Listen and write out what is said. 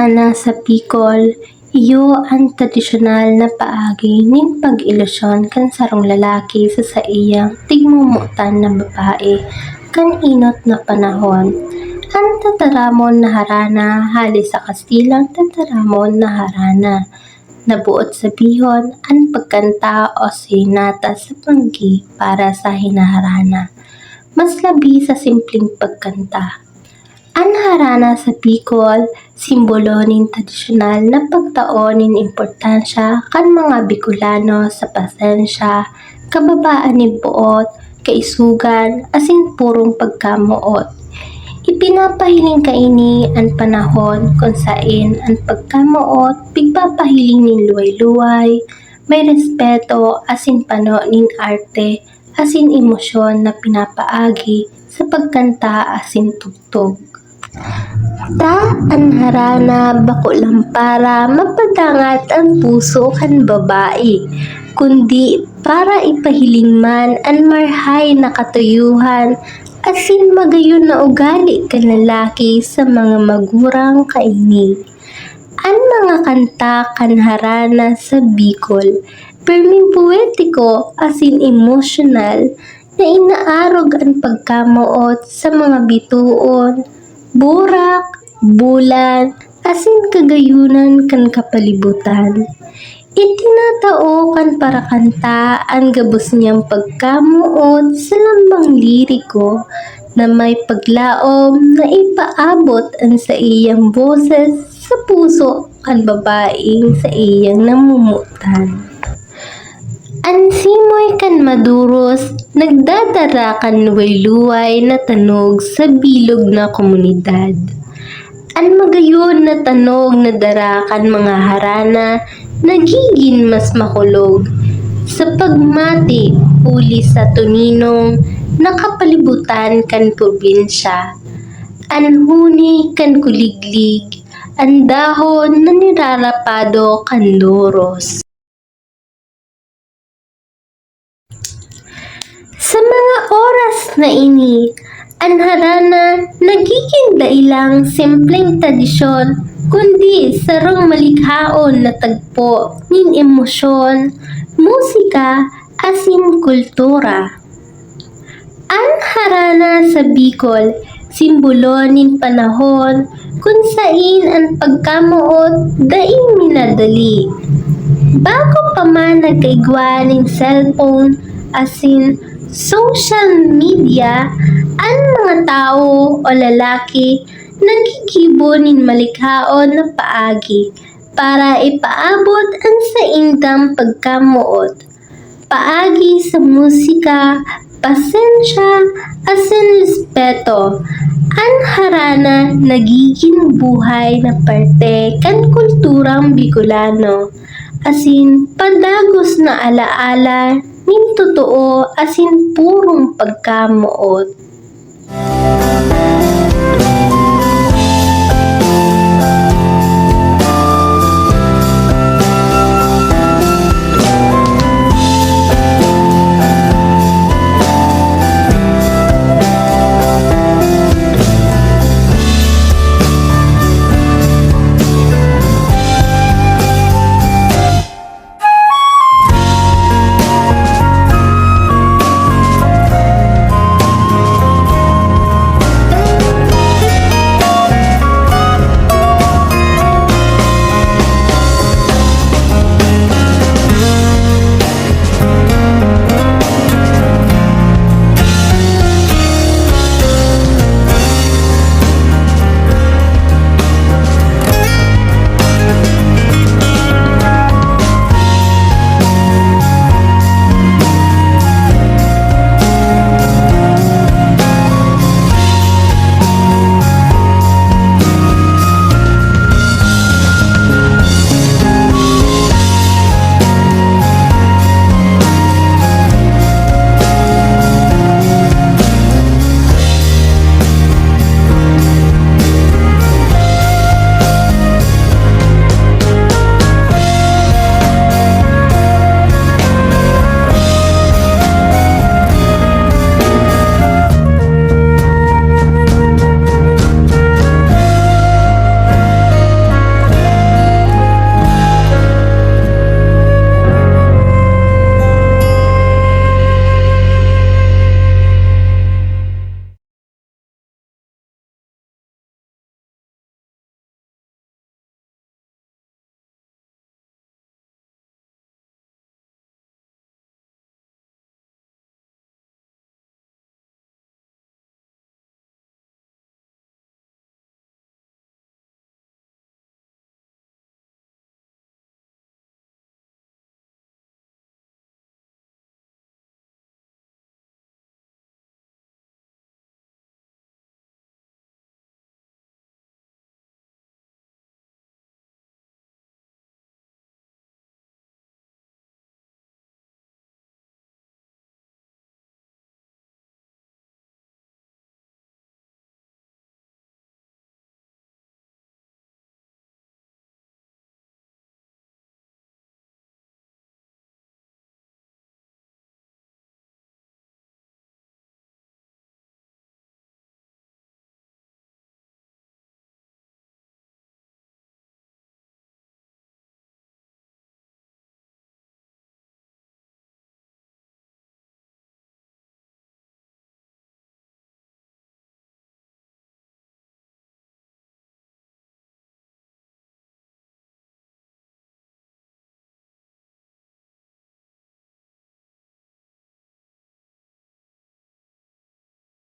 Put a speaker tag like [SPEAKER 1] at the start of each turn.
[SPEAKER 1] harana sa Bicol, iyo ang tradisyonal na paagi ning pag-ilusyon kan sarong lalaki sa saiyang tigmumutan na babae kan inot nga panahon. Ang tataramon na harana hali sa Kastilang tataramon na harana. Nabuot sa bihon ang pagkanta o serenata sa panggi para sa hinaharana. Mas labi sa simpleng pagkanta. Ang harana sa Bicol, simbolo ning tradisyonal na pagtaon ning importansya kan mga Bicolano sa pasensya, kababaan ni buot, kaisugan, asin purong pagkamuot. Ipinapahiling kaini ang panahon kung saan ang pagkamuot pigpapahiling ning luway-luway, may respeto asin pano ning arte, asin emosyon na pinapaagi sa pagkanta asin tugtog. Ang harana bako lang para mapadangat ang puso kan babae, kundi para ipahiling man ang marhay na katuyuhan asin magayon na ugali kan lalaki sa mga magurang kaini. Ang mga kanta kan harana sa Bicol, perming poetiko asin emosyonal na inaarog ang pagkamuot sa mga bituon, burak, bulan, asin kagayunan kan kapalibutan. Itinatao kan para kanta ang gabos niyang pagkamuot sa lambang liriko na may paglaom na ipaabot ang sa iyang boses sa puso kan babaeng sa iyang namumutan. Ang simoy kan maduros, nagdadara kan luway-luway na tanog sa bilog na komunidad. Ang magayon na tanog na dara kan mga harana, nagiging mas makulog. Sa pagmati, uli sa tuninong, nakapalibutan kan probinsya. Ang huni kan kuliglig, ang dahon na nirarapado kan doros. Sa mga oras na ini, ang harana nagiging dailang simpleng tradisyon kundi sarong malikhaon na tagpo ning emosyon, musika, asin kultura. Ang harana sa Bicol, simbolo ning panahon kung saan ang pagkamuot daing minadali. Bago pa man nagkaigwa ning cellphone asin social media, ang mga tao o lalaki nagkikibo ning malikhaon na paagi para ipaabot ang saindang pagkamuot. Paagi sa musika, pasensya, asin respeto. Ang harana nagiging buhay na parte kan kulturang Bicolano, asin padagos na alaala ning totoo asin purong pagkamuot.